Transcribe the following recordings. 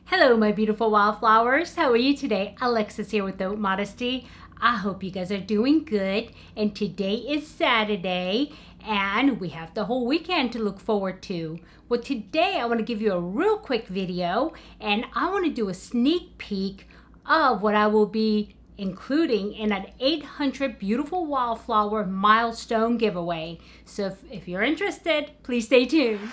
Hello, my beautiful wildflowers. How are you today? Alexis here with Modesty. I hope you guys are doing good. And today is Saturday, and we have the whole weekend to look forward to. Well, today I want to give you a real quick video, and I want to do a sneak peek of what I will be including in an 800 Beautiful Wildflower Milestone Giveaway. So if you're interested, please stay tuned.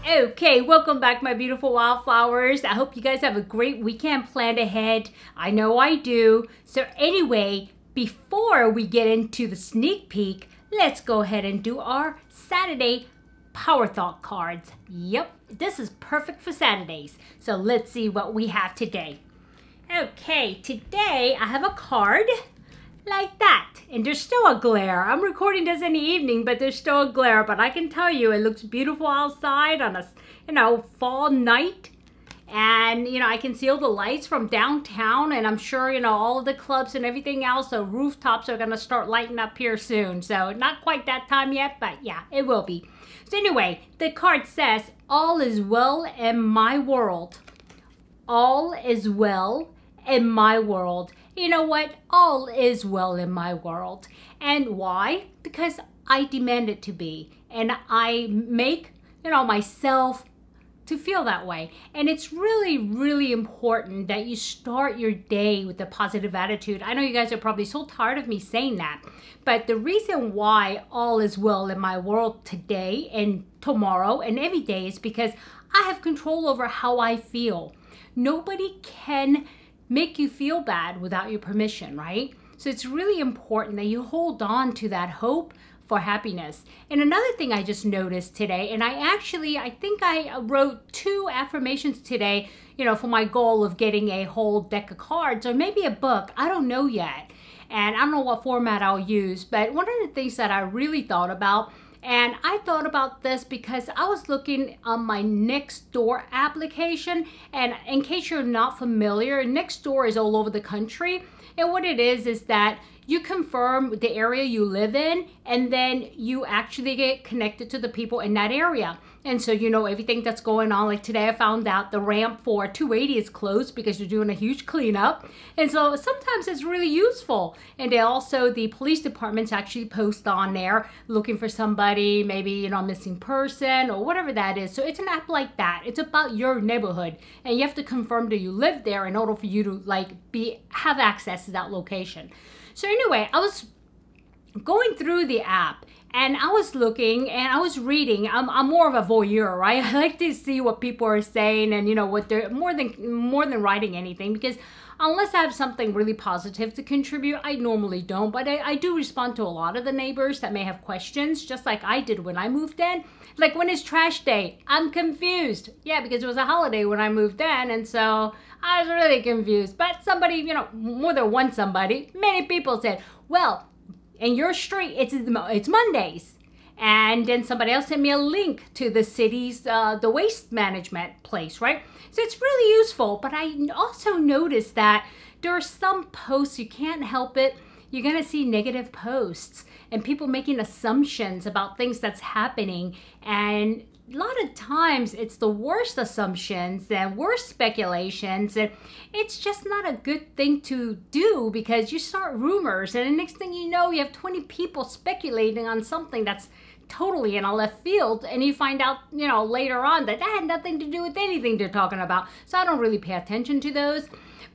Okay, welcome back, my beautiful wildflowers. I hope you guys have a great weekend planned ahead. I know I do. So anyway, before we get into the sneak peek, let's go ahead and do our Saturday Power Thought cards. Yep, this is perfect for Saturdays. So let's see what we have today. Okay, today I have a card like that, and there's still a glare. I'm recording this in the evening, but there's still a glare, but I can tell you it looks beautiful outside on a fall night. And I can see all the lights from downtown, and I'm sure all of the clubs and everything else, the rooftops are gonna start lighting up here soon. So not quite that time yet, but yeah, it will be. So anyway, the card says, all is well in my world. All is well in my world. You know what? All is well in my world. And why? Because I demand it to be. And I make, myself to feel that way. And it's really, really important that you start your day with a positive attitude. I know you guys are probably so tired of me saying that. But the reason why all is well in my world today and tomorrow and every day is because I have control over how I feel. Nobody can make you feel bad without your permission, right? So it's really important that you hold on to that hope for happiness. And another thing I just noticed today, and I think I wrote 2 affirmations today, for my goal of getting a whole deck of cards or maybe a book. I don't know yet. And I don't know what format I'll use, but one of the things that I really thought about, and I thought about this because I was looking on my Nextdoor application. And in case you're not familiar, Nextdoor is all over the country. And what it is that you confirm the area you live in, and then you actually get connected to the people in that area. And so everything that's going on. Like today I found out the ramp for 280 is closed because they're doing a huge cleanup. And so sometimes it's really useful. And they also, the police departments actually post on there looking for somebody, maybe, a missing person or whatever that is. So it's an app like that. It's about your neighborhood. And you have to confirm that you live there in order for you to have access to that location. So anyway, I was going through the app, and I was looking and I was reading. I'm more of a voyeur, right? I like to see what people are saying and what they're more than writing anything, because unless I have something really positive to contribute, I normally don't. But I do respond to a lot of the neighbors that may have questions, just like I did when I moved in. Like, when is trash day? I'm confused. Yeah, because it was a holiday when I moved in, and so I was really confused. But somebody, more than one somebody, many people said, well, in your street, it's Mondays. And then somebody else sent me a link to the city's, the waste management place, right? So it's really useful. But I also noticed that there are some posts, you can't help it, you're going to see negative posts and people making assumptions about things that's happening. And a lot of times it's the worst assumptions and worst speculations, and it's just not a good thing to do, because you start rumors, and the next thing you know, you have 20 people speculating on something that's totally in a left field, and you find out, later on that had nothing to do with anything they're talking about. So I don't really pay attention to those.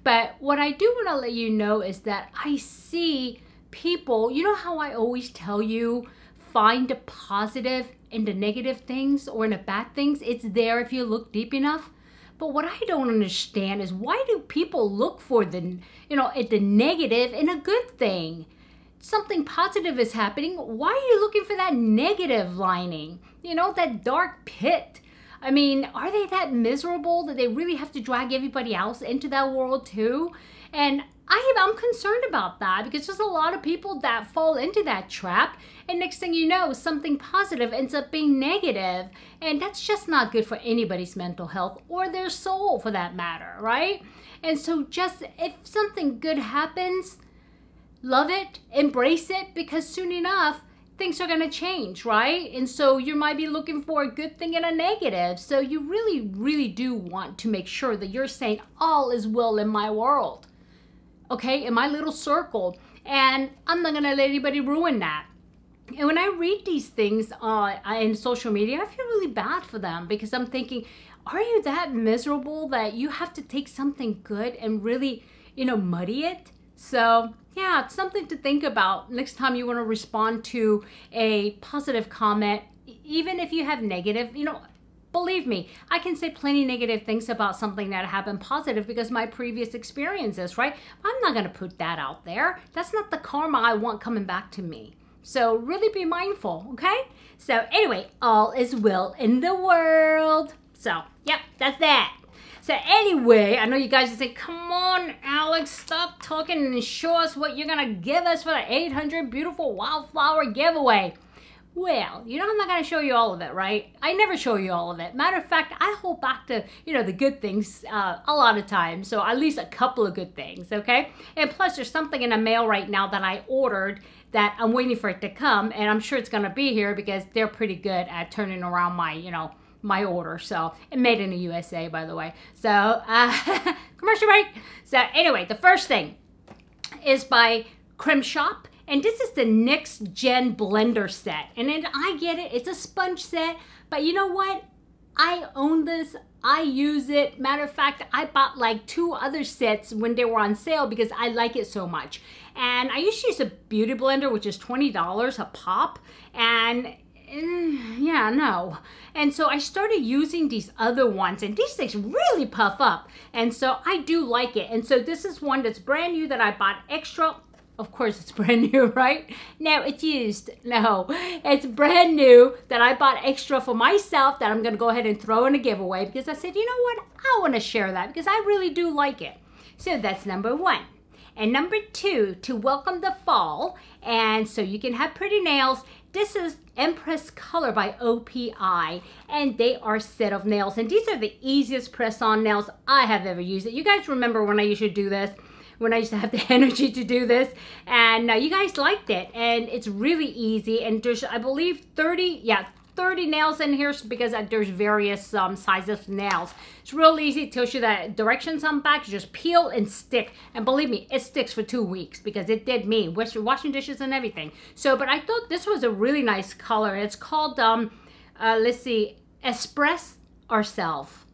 But what I do want to let you know is that I see people, how I always tell you, find the positive in the negative things or in the bad things. It's there if you look deep enough. But what I don't understand is, why do people look for the negative in a good thing? Something positive is happening. Why are you looking for that negative lining? That dark pit. I mean, are they that miserable that they really have to drag everybody else into that world too? And I'm concerned about that because there's a lot of people that fall into that trap, and next thing you know, something positive ends up being negative, and that's just not good for anybody's mental health or their soul for that matter, right? And so just if something good happens, love it, embrace it, because soon enough things are going to change, right? And so you might be looking for a good thing and a negative. So you really do want to make sure that you're saying all is well in my world, okay, in my little circle, and I'm not going to let anybody ruin that. And when I read these things in social media, I feel really bad for them, because I'm thinking, are you that miserable that you have to take something good and really, muddy it? So yeah, it's something to think about next time you want to respond to a positive comment, even if you have negative, believe me, I can say plenty negative things about something that happened positive because my previous experiences, right? I'm not going to put that out there. That's not the karma I want coming back to me. So really be mindful, okay? So anyway, all is well in the world. So, yep, that's that. So anyway, I know you guys are saying, come on, Alex, stop talking and show us what you're going to give us for the 800 Beautiful Wildflower giveaway. Well, I'm not going to show you all of it, right? I never show you all of it. Matter of fact, I hold back the, the good things a lot of times. So at least a couple of good things, okay? And plus, there's something in the mail right now that I ordered that I'm waiting for it to come. And I'm sure it's going to be here because they're pretty good at turning around my, my order. So, and made in the USA, by the way. So, commercial break. So anyway, the first thing is by Creme Shop. And this is the Next Gen Blender set. And then I get it, it's a sponge set, but you know what? I own this, I use it. Matter of fact, I bought like 2 other sets when they were on sale because I like it so much. And I used to use a beauty blender, which is $20 a pop. And yeah, no. And so I started using these other ones, and these things really puff up. And so I do like it. And so this is one that's brand new that I bought extra. Of course, it's brand new, right? No, it's used. No, it's brand new that I bought extra for myself that I'm going to go ahead and throw in a giveaway because I said, you know what? I want to share that because I really do like it. So that's number 1. And number 2, to welcome the fall, and so you can have pretty nails, this is Empress Color by OPI, and they are set of nails. And these are the easiest press-on nails I have ever used. You guys remember when I used to do this? When I used to have the energy to do this, and you guys liked it, and it's really easy, and there's, I believe, 30 nails in here because there's various sizes of nails. It's real easy. It tells you the directions on back. You just peel and stick, and believe me, it sticks for 2 weeks because it did me, washing dishes and everything. So, but I thought this was a really nice color. It's called, let's see, Express Ourself.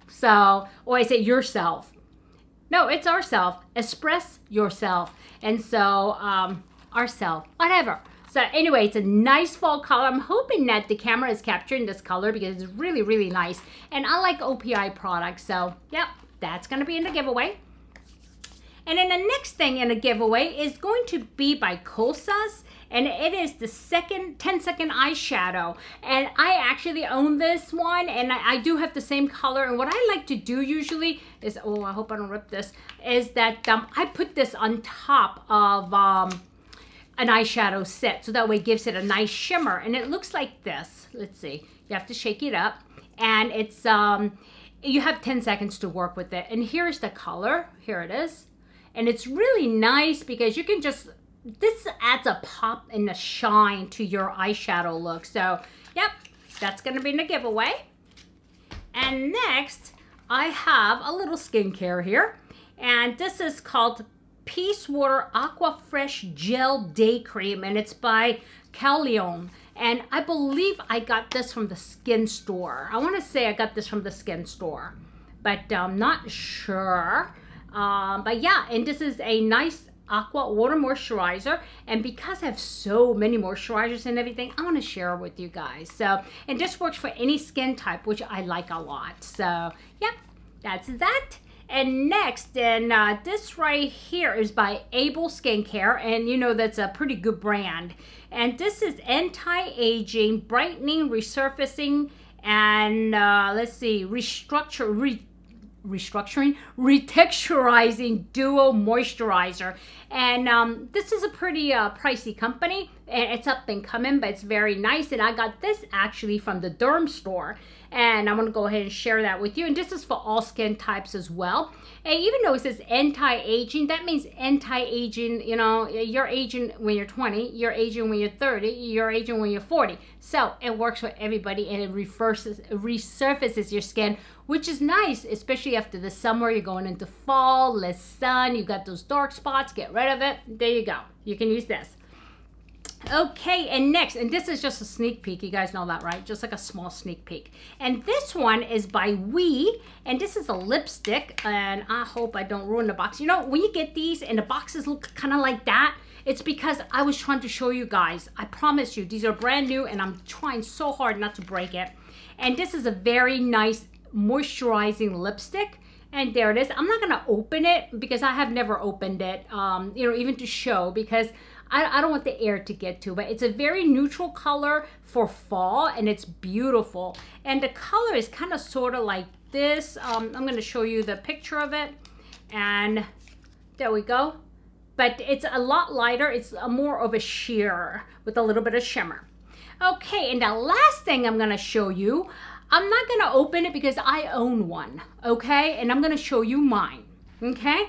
So, or I say Yourself. No, it's ourself. Express yourself. And so, ourself, whatever. So anyway, it's a nice fall color. I'm hoping that the camera is capturing this color because it's really, really nice. And I like OPI products. So, yep, that's going to be in the giveaway. And then the next thing in the giveaway is going to be by Kosas. And it is the 10-second eyeshadow. And I actually own this one, and I do have the same color. And what I like to do usually is, oh, I hope I don't rip this, is that I put this on top of an eyeshadow set. So that way it gives it a nice shimmer. And it looks like this. Let's see. You have to shake it up. And it's, you have 10 seconds to work with it. And here's the color. Here it is. And it's really nice because you can just, this adds a pop and a shine to your eyeshadow look. So, yep, that's going to be in the giveaway. And next, I have a little skincare here. And this is called Peace Water Aqua Fresh Gel Day Cream. And it's by Callion. And I believe I got this from the skin store. I want to say I got this from the skin store. But I'm not sure. But yeah, and this is a nice Aqua water moisturizer, and because I have so many moisturizers and everything, I want to share it with you guys. So, and this works for any skin type, which I like a lot. So, yep, that's that. And next, then this right here is by Able Skincare, and you know that's a pretty good brand. And this is anti-aging, brightening, resurfacing, and let's see, retexturizing duo moisturizer. And this is a pretty pricey company, and it's up and coming, but it's very nice. And I got this actually from the Derm store, and I'm gonna go ahead and share that with you. And this is for all skin types as well. And even though it says anti-aging, that means anti-aging, you know, you're aging when you're 20, you're aging when you're 30, you're aging when you're 40. So it works for everybody, and it resurfaces your skin, which is nice, especially after the summer. You're going into fall, less sun, you got those dark spots, get rid of it. There you go. You can use this. Okay, and next, and this is just a sneak peek. You guys know that, right? Just like a small sneak peek. And this one is by We, and this is a lipstick, and I hope I don't ruin the box. You know, when you get these and the boxes look kind of like that, it's because I was trying to show you guys. I promise you, these are brand new, and I'm trying so hard not to break it. And this is a very nice moisturizing lipstick. And there it is. I'm not gonna open it because I have never opened it, you know, even to show, because I don't want the air to get to, but it's a very neutral color for fall, and it's beautiful. And the color is kind of sort of like this. I'm gonna show you the picture of it, and there we go. But it's a lot lighter. It's more of a sheer with a little bit of shimmer. Okay, and the last thing I'm gonna show you, I'm not gonna open it because I own one, okay? And I'm gonna show you mine, okay?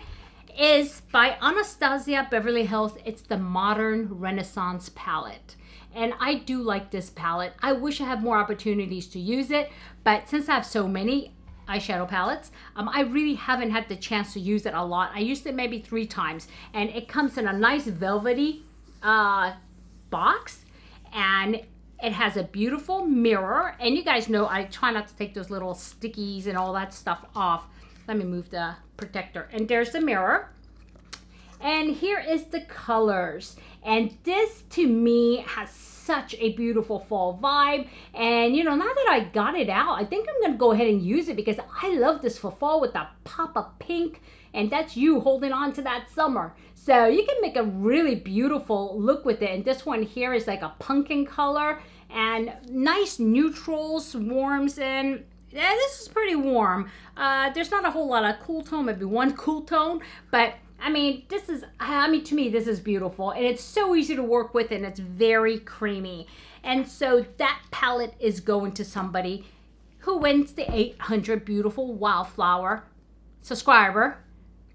Is by Anastasia Beverly Hills. It's the Modern Renaissance palette. And I do like this palette. I wish I had more opportunities to use it, but since I have so many eyeshadow palettes, I really haven't had the chance to use it a lot. I used it maybe 3 times, and it comes in a nice velvety box, and it has a beautiful mirror. And you guys know I try not to take those little stickies and all that stuff off. Let me move the protector. And there's the mirror. And here is the colors. And this to me has such a beautiful fall vibe. And you know, now that I got it out, I think I'm gonna go ahead and use it because I love this for fall with that pop of pink. And that's you holding on to that summer. So you can make a really beautiful look with it. And this one here is like a pumpkin color and nice neutrals, warms in. Yeah, this is pretty warm. There's not a whole lot of cool tone, maybe one cool tone, but I mean, this is, to me, this is beautiful, and it's so easy to work with, and it's very creamy. And so that palette is going to somebody who wins the 800 Beautiful Wildflower subscriber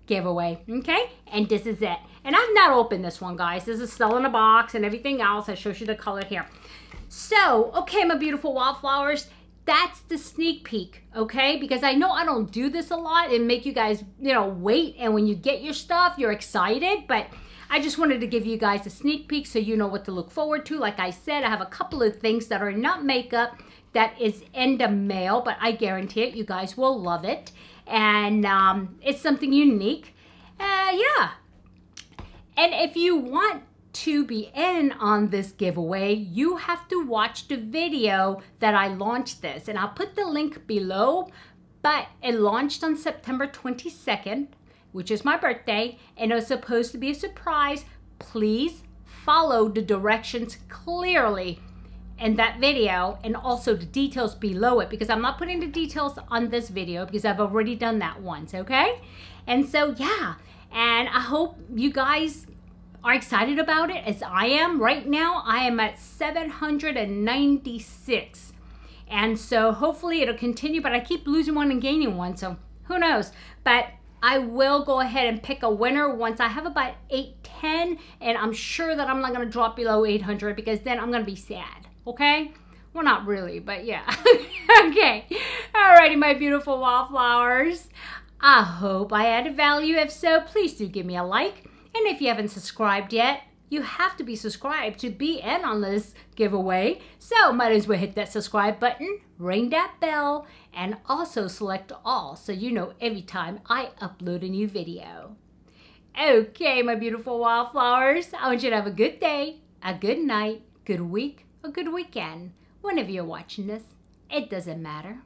giveaway, okay? And this is it. And I've not opened this one, guys. This is still in a box and everything else. I showed you the color here. So, okay, my beautiful wildflowers, that's the sneak peek, okay? Because I know I don't do this a lot and make you guys, you know, wait. And when you get your stuff, you're excited. But I just wanted to give you guys a sneak peek so you know what to look forward to. Like I said, I have a couple of things that are not makeup that is in the mail, but I guarantee it, you guys will love it. And it's something unique. Yeah. And if you want to be in on this giveaway, you have to watch the video that I launched this, and I'll put the link below. But it launched on September 22nd, which is my birthday, and it was supposed to be a surprise. Please follow the directions clearly in that video, and also the details below it, because I'm not putting the details on this video because I've already done that once, okay? And so yeah, and I hope you guys are excited about it as I am. Right now, I am at 796. And so hopefully it'll continue, but I keep losing one and gaining one, so who knows? But I will go ahead and pick a winner once I have about 810, and I'm sure that I'm not gonna drop below 800 because then I'm gonna be sad, okay? Well, not really, but yeah. Okay, alrighty, my beautiful wildflowers. I hope I added value. If so, please do give me a like. And if you haven't subscribed yet, you have to be subscribed to be in on this giveaway. So might as well hit that subscribe button, ring that bell, and also select all so you know every time I upload a new video. Okay, my beautiful wildflowers, I want you to have a good day, a good night, good week, a good weekend. Whenever you're watching this, it doesn't matter.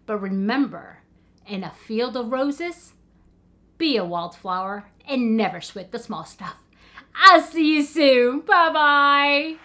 But remember, in a field of roses, be a wildflower and never sweat the small stuff. I'll see you soon. Bye-bye.